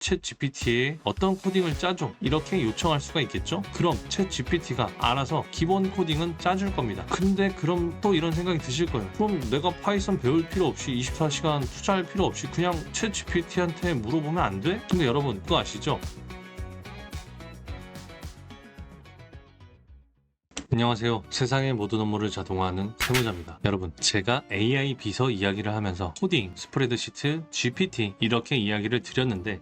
챗 GPT에 어떤 코딩을 짜줘 이렇게 요청할 수가 있겠죠. 그럼 챗 GPT가 알아서 기본 코딩은 짜줄 겁니다. 근데 그럼 또 이런 생각이 드실 거예요. 그럼 내가 파이썬 배울 필요 없이 24시간 투자할 필요 없이 그냥 챗 GPT한테 물어보면 안 돼? 근데 여러분 그거 아시죠? 안녕하세요. 세상의 모든 업무를 자동화하는 세무자입니다. 여러분, 제가 AI 비서 이야기를 하면서 코딩, 스프레드시트, GPT 이렇게 이야기를 드렸는데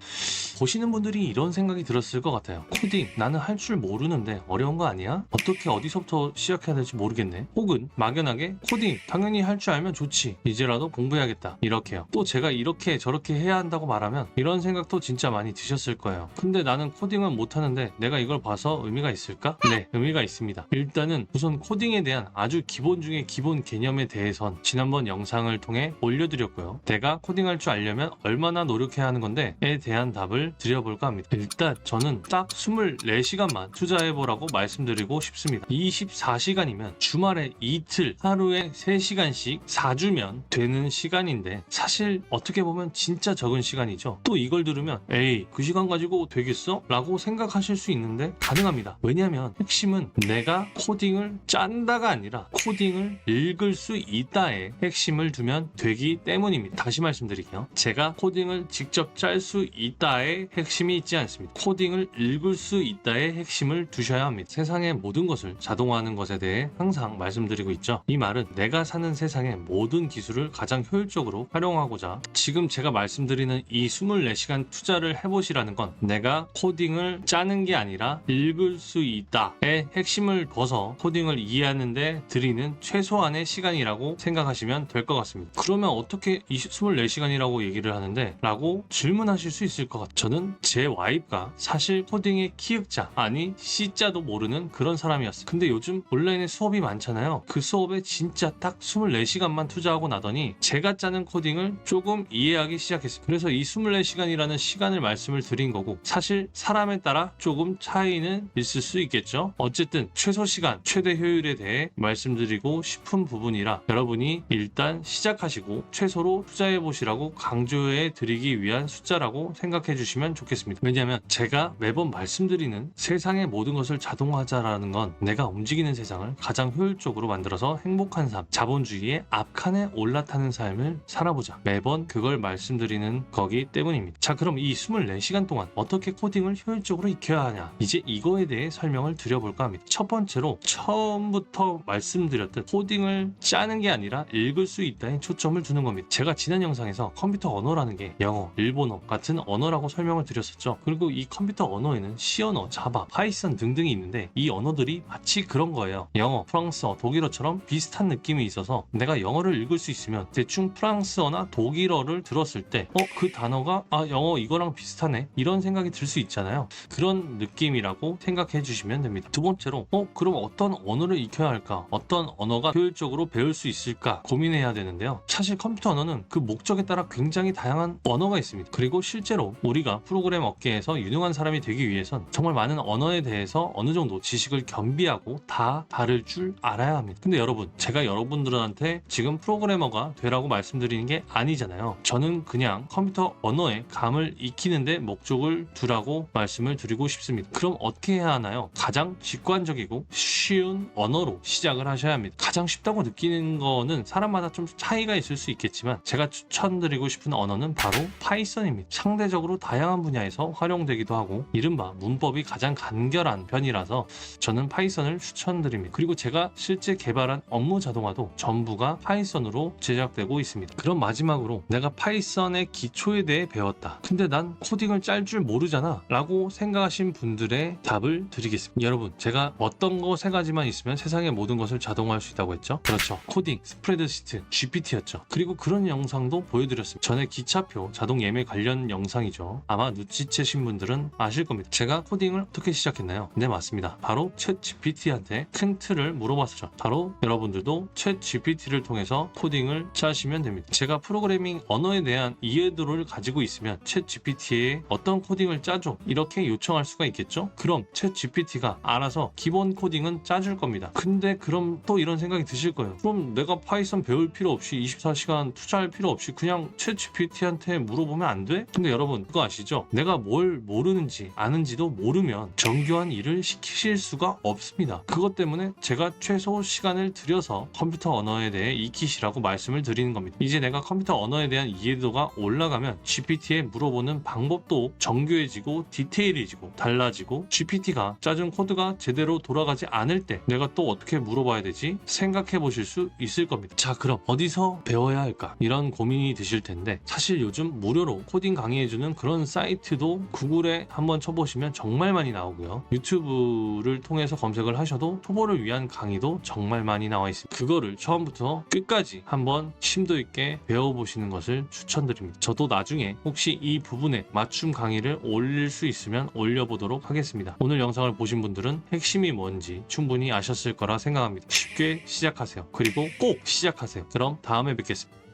보시는 분들이 이런 생각이 들었을 것 같아요. 코딩, 나는 할 줄 모르는데 어려운 거 아니야? 어떻게 어디서부터 시작해야 될지 모르겠네. 혹은 막연하게 코딩, 당연히 할 줄 알면 좋지. 이제라도 공부해야겠다. 이렇게요. 또 제가 이렇게 저렇게 해야 한다고 말하면 이런 생각도 진짜 많이 드셨을 거예요. 근데 나는 코딩은 못하는데 내가 이걸 봐서 의미가 있을까? 네, 의미가 있습니다. 일단은 우선 코딩에 대한 아주 기본 중에 기본 개념에 대해선 지난번 영상을 통해 올려드렸고요. 내가 코딩할 줄 알려면 얼마나 노력해야 하는 건데에 대한 답을 드려볼까 합니다. 일단 저는 딱 24시간만 투자해보라고 말씀드리고 싶습니다. 24시간이면 주말에 이틀, 하루에 3시간씩 4주면 되는 시간인데 사실 어떻게 보면 진짜 적은 시간이죠. 또 이걸 들으면 에이 그 시간 가지고 되겠어? 라고 생각하실 수 있는데 가능합니다. 왜냐하면 핵심은 내가 코딩을 짠다가 아니라 코딩을 읽을 수 있다에 핵심을 두면 되기 때문입니다. 다시 말씀드릴게요. 제가 코딩을 직접 짤 수 있다에 핵심이 있지 않습니다. 코딩을 읽을 수 있다에 핵심을 두셔야 합니다. 세상의 모든 것을 자동화하는 것에 대해 항상 말씀드리고 있죠. 이 말은 내가 사는 세상의 모든 기술을 가장 효율적으로 활용하고자 지금 제가 말씀드리는 이 24시간 투자를 해보시라는 건 내가 코딩을 짜는 게 아니라 읽을 수 있다의 핵심을 둬서 코딩을 이해하는데 드리는 최소한의 시간이라고 생각하시면 될 것 같습니다. 그러면 어떻게 24시간이라고 얘기를 하는데? 라고 질문하실 수 있을 것 같아요. 저는 제 와이프가 사실 코딩의 키읔자 아니 C자도 모르는 그런 사람이었어요. 근데 요즘 온라인에 수업이 많잖아요. 그 수업에 진짜 딱 24시간만 투자하고 나더니 제가 짜는 코딩을 조금 이해하기 시작했습니다. 그래서 이 24시간이라는 시간을 말씀을 드린 거고 사실 사람에 따라 조금 차이는 있을 수 있겠죠. 어쨌든 최소 시간, 최대 효율에 대해 말씀드리고 싶은 부분이라 여러분이 일단 시작하시고 최소로 투자해 보시라고 강조해 드리기 위한 숫자라고 생각해 주시면 좋겠습니다. 왜냐하면 제가 매번 말씀드리는 세상의 모든 것을 자동화하자라는 건 내가 움직이는 세상을 가장 효율적으로 만들어서 행복한 삶, 자본주의의 앞칸에 올라타는 삶을 살아보자. 매번 그걸 말씀드리는 거기 때문입니다. 자, 그럼 이 24시간 동안 어떻게 코딩을 효율적으로 익혀야 하냐? 이제 이거에 대해 설명을 드려볼까 합니다. 첫 번째로 처음부터 말씀드렸듯 코딩을 짜는 게 아니라 읽을 수 있다에 초점을 두는 겁니다. 제가 지난 영상에서 컴퓨터 언어라는 게 영어, 일본어 같은 언어라고 설명을 드렸었죠. 그리고 이 컴퓨터 언어에는 C 언어, 자바, 파이썬 등등이 있는데 이 언어들이 마치 그런 거예요. 영어, 프랑스어, 독일어처럼 비슷한 느낌이 있어서 내가 영어를 읽을 수 있으면 대충 프랑스어나 독일어를 들었을 때 그 단어가 영어 이거랑 비슷하네 이런 생각이 들 수 있잖아요. 그런 느낌이라고 생각해 주시면 됩니다. 두 번째로 그럼 어떤 언어를 익혀야 할까? 어떤 언어가 효율적으로 배울 수 있을까? 고민해야 되는데요. 사실 컴퓨터 언어는 그 목적에 따라 굉장히 다양한 언어가 있습니다. 그리고 실제로 우리가 프로그램 업계에서 유능한 사람이 되기 위해선 정말 많은 언어에 대해서 어느 정도 지식을 겸비하고 다 다룰 줄 알아야 합니다. 근데 여러분, 제가 여러분들한테 지금 프로그래머가 되라고 말씀드리는 게 아니잖아요. 저는 그냥 컴퓨터 언어의 감을 익히는데 목적을 두라고 말씀을 드리고 싶습니다. 그럼 어떻게 해야 하나요? 가장 직관적이고 쉬운 언어로 시작을 하셔야 합니다. 가장 쉽다고 느끼는 거는 사람마다 좀 차이가 있을 수 있겠지만 제가 추천드리고 싶은 언어는 바로 파이썬입니다. 상대적으로 다양한 분야에서 활용되기도 하고 이른바 문법이 가장 간결한 편이라서 저는 파이썬을 추천드립니다. 그리고 제가 실제 개발한 업무 자동화도 전부가 파이썬으로 제작되고 있습니다. 그럼 마지막으로 내가 파이썬의 기초에 대해 배웠다. 근데 난 코딩을 짤 줄 모르잖아 라고 생각하신 분들의 답을 드리겠습니다. 여러분, 제가 어떤 거 세 가지만 있으면 세상의 모든 것을 자동화할 수 있다고 했죠? 그렇죠. 코딩, 스프레드시트, GPT였죠. 그리고 그런 영상도 보여드렸습니다. 전에 기차표 자동 예매 관련 영상이죠. 아마 눈치채신 분들은 아실 겁니다. 제가 코딩을 어떻게 시작했나요? 네, 맞습니다. 바로 챗 GPT한테 큰 틀을 물어봤죠. 바로 여러분들도 챗 GPT를 통해서 코딩을 짜시면 됩니다. 제가 프로그래밍 언어에 대한 이해도를 가지고 있으면 챗 GPT에 어떤 코딩을 짜줘 이렇게 요청할 수가 있겠죠? 그럼 챗 GPT가 알아서 기본 코딩은 짜줄 겁니다. 근데 그럼 또 이런 생각이 드실 거예요. 그럼 내가 파이썬 배울 필요 없이 24시간 투자할 필요 없이 그냥 챗 GPT한테 물어보면 안 돼? 근데 여러분 그거 아시죠? 것이죠. 내가 뭘 모르는지 아는지도 모르면 정교한 일을 시키실 수가 없습니다. 그것 때문에 제가 최소 시간을 들여서 컴퓨터 언어에 대해 익히시라고 말씀을 드리는 겁니다. 이제 내가 컴퓨터 언어에 대한 이해도가 올라가면 GPT에 물어보는 방법도 정교해지고 디테일해지고 달라지고, GPT가 짜준 코드가 제대로 돌아가지 않을 때 내가 또 어떻게 물어봐야 되지 생각해 보실 수 있을 겁니다. 자, 그럼 어디서 배워야 할까? 이런 고민이 드실 텐데, 사실 요즘 무료로 코딩 강의해주는 그런 사이트도 구글에 한번 쳐보시면 정말 많이 나오고요. 유튜브를 통해서 검색을 하셔도 초보를 위한 강의도 정말 많이 나와 있습니다. 그거를 처음부터 끝까지 한번 심도 있게 배워보시는 것을 추천드립니다. 저도 나중에 혹시 이 부분에 맞춤 강의를 올릴 수 있으면 올려보도록 하겠습니다. 오늘 영상을 보신 분들은 핵심이 뭔지 충분히 아셨을 거라 생각합니다. 쉽게 시작하세요. 그리고 꼭 시작하세요. 그럼 다음에 뵙겠습니다.